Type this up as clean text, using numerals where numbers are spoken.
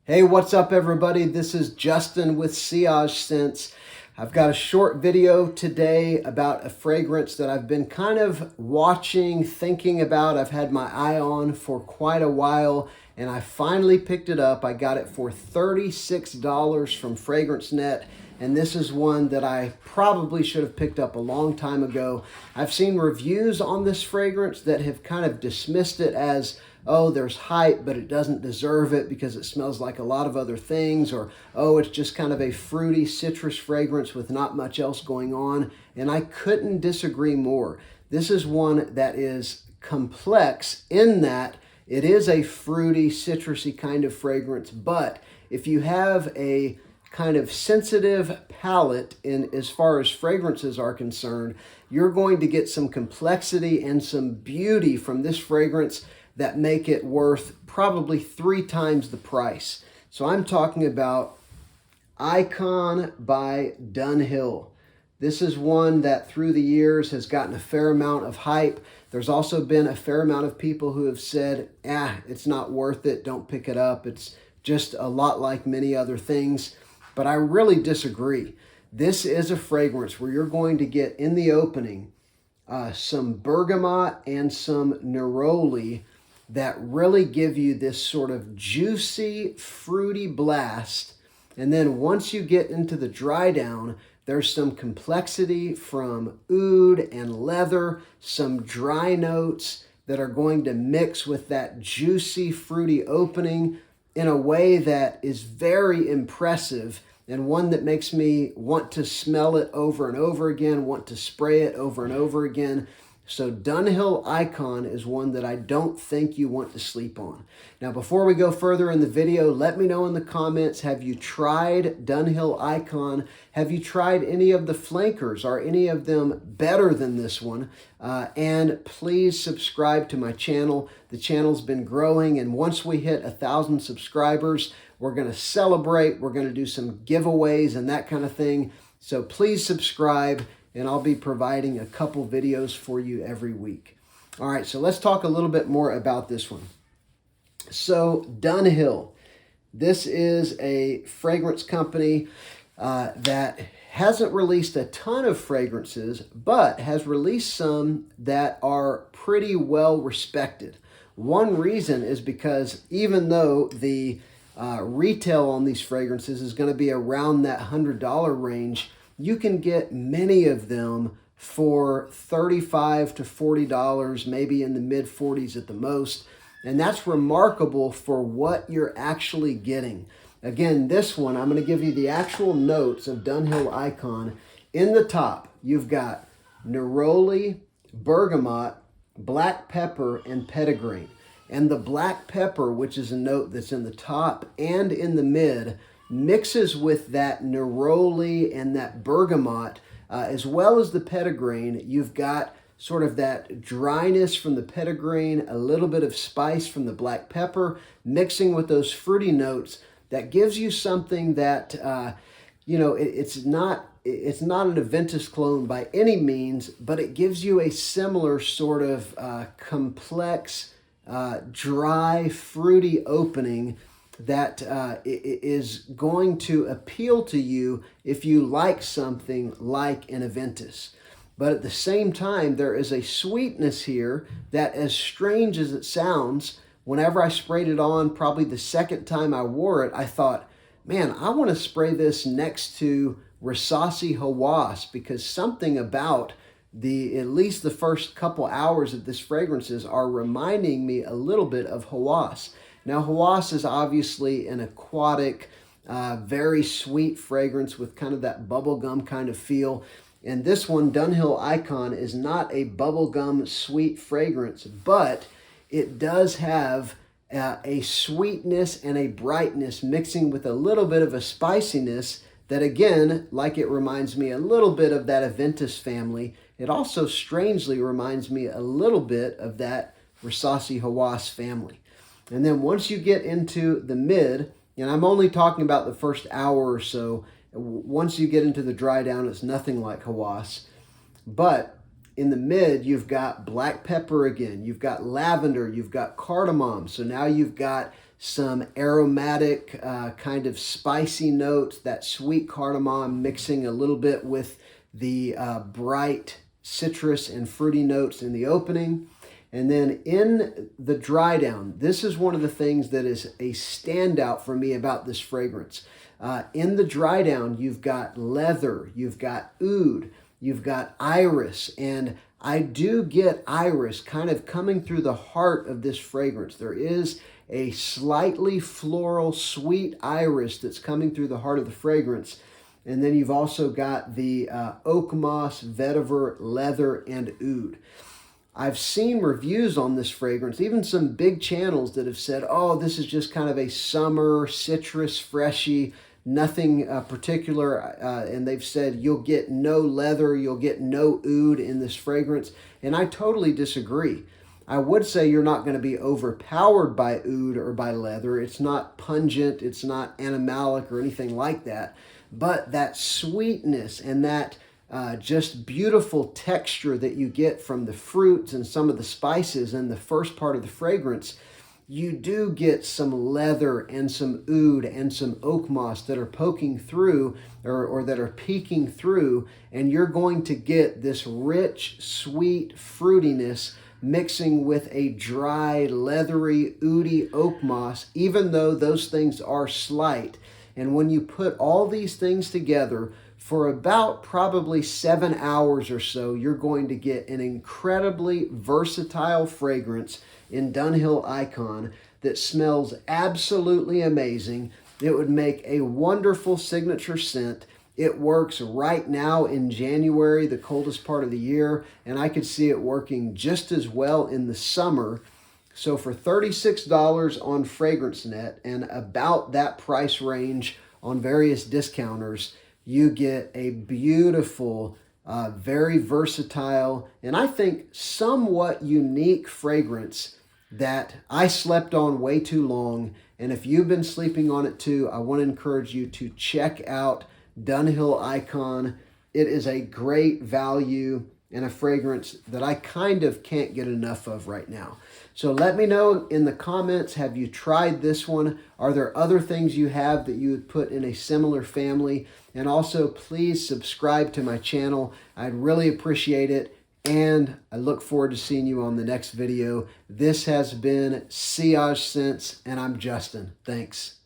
Hey, what's up everybody? This is Justin with Sillage Scents. I've got a short video today about a fragrance that I've been kind of watching, thinking about. I've had my eye on for quite a while and I finally picked it up. I got it for $36 from FragranceNet. And this is one that I probably should have picked up a long time ago. I've seen reviews on this fragrance that have kind of dismissed it as, oh, there's hype, but it doesn't deserve it because it smells like a lot of other things, or, oh, it's just kind of a fruity citrus fragrance with not much else going on. And I couldn't disagree more. This is one that is complex in that it is a fruity, citrusy kind of fragrance, but if you have a kind of sensitive palate in as far as fragrances are concerned, you're going to get some complexity and some beauty from this fragrance that make it worth probably 3 times the price. So I'm talking about Icon by Dunhill. This is one that through the years has gotten a fair amount of hype. There's also been a fair amount of people who have said, it's not worth it, don't pick it up. It's just a lot like many other things. But I really disagree. This is a fragrance where you're going to get in the opening some bergamot and some neroli that really give you this sort of juicy, fruity blast. And then once you get into the dry down, there's some complexity from oud and leather, some dry notes that are going to mix with that juicy, fruity opening in a way that is very impressive and one that makes me want to smell it over and over again, want to spray it over and over again. So Dunhill Icon is one that I don't think you want to sleep on. Now, before we go further in the video, let me know in the comments, have you tried Dunhill Icon? Have you tried any of the flankers? Are any of them better than this one? And please subscribe to my channel. The channel's been growing, and once we hit 1,000 subscribers, we're going to celebrate. We're going to do some giveaways and that kind of thing. So please subscribe, and I'll be providing a couple videos for you every week. All right, so let's talk a little bit more about this one. So Dunhill, this is a fragrance company that hasn't released a ton of fragrances, but has released some that are pretty well respected. One reason is because even though the retail on these fragrances is going to be around that $100 range, you can get many of them for $35 to $40, maybe in the mid 40s at the most. And that's remarkable for what you're actually getting. Again, this one, I'm going to give you the actual notes of Dunhill Icon. In the top, you've got neroli, bergamot, black pepper, and petitgrain. And the black pepper, which is a note that's in the top and in the mid, mixes with that neroli and that bergamot, as well as the petitgrain. You've got sort of that dryness from the petitgrain, a little bit of spice from the black pepper, mixing with those fruity notes that gives you something that, it's not an Aventus clone by any means, but it gives you a similar sort of complex, dry, fruity opening that is going to appeal to you if you like something like an Aventus. But at the same time, there is a sweetness here that, as strange as it sounds, whenever I sprayed it on, probably the second time I wore it, I thought, man, I want to spray this next to Versatility Hawass, because something about at least the first couple hours of this fragrances are reminding me a little bit of Hawass. Now, Hawass is obviously an aquatic, very sweet fragrance with kind of that bubblegum kind of feel. And this one, Dunhill Icon, is not a bubblegum sweet fragrance, but it does have a sweetness and a brightness mixing with a little bit of a spiciness that, again, like it reminds me a little bit of that Aventus family. It also strangely reminds me a little bit of that Versatility Hawass family. And then once you get into the mid, and I'm only talking about the first hour or so, once you get into the dry down, it's nothing like Hawass. But in the mid, you've got black pepper again, you've got lavender, you've got cardamom. So now you've got some aromatic kind of spicy notes, that sweet cardamom mixing a little bit with the bright citrus and fruity notes in the opening. And then in the dry down, this is one of the things that is a standout for me about this fragrance. In the dry down, you've got leather, you've got oud, you've got iris, and I do get iris kind of coming through the heart of this fragrance. There is a slightly floral, sweet iris that's coming through the heart of the fragrance. And then you've also got the oak moss, vetiver, leather, and oud. I've seen reviews on this fragrance, even some big channels that have said, oh, this is just kind of a summer citrus freshy, nothing particular. And they've said you'll get no leather, you'll get no oud in this fragrance. And I totally disagree. I would say you're not going to be overpowered by oud or by leather. It's not pungent, it's not animalic or anything like that. But that sweetness and that just beautiful texture that you get from the fruits and some of the spices in the first part of the fragrance, you do get some leather and some oud and some oak moss that are poking through or that are peeking through, and you're going to get this rich, sweet fruitiness mixing with a dry, leathery, oudy oak moss, even though those things are slight. And when you put all these things together for about probably 7 hours or so, you're going to get an incredibly versatile fragrance in Dunhill Icon that smells absolutely amazing. It would make a wonderful signature scent. It works right now in January, the coldest part of the year, and I could see it working just as well in the summer. So for $36 on FragranceNet and about that price range on various discounters, you get a beautiful, very versatile, and I think somewhat unique fragrance that I slept on way too long. And if you've been sleeping on it too, I want to encourage you to check out Dunhill Icon. It is a great value and a fragrance that I kind of can't get enough of right now. So let me know in the comments, have you tried this one? Are there other things you have that you would put in a similar family? And also, please subscribe to my channel. I'd really appreciate it. And I look forward to seeing you on the next video. This has been Sillage Scents, and I'm Justin. Thanks.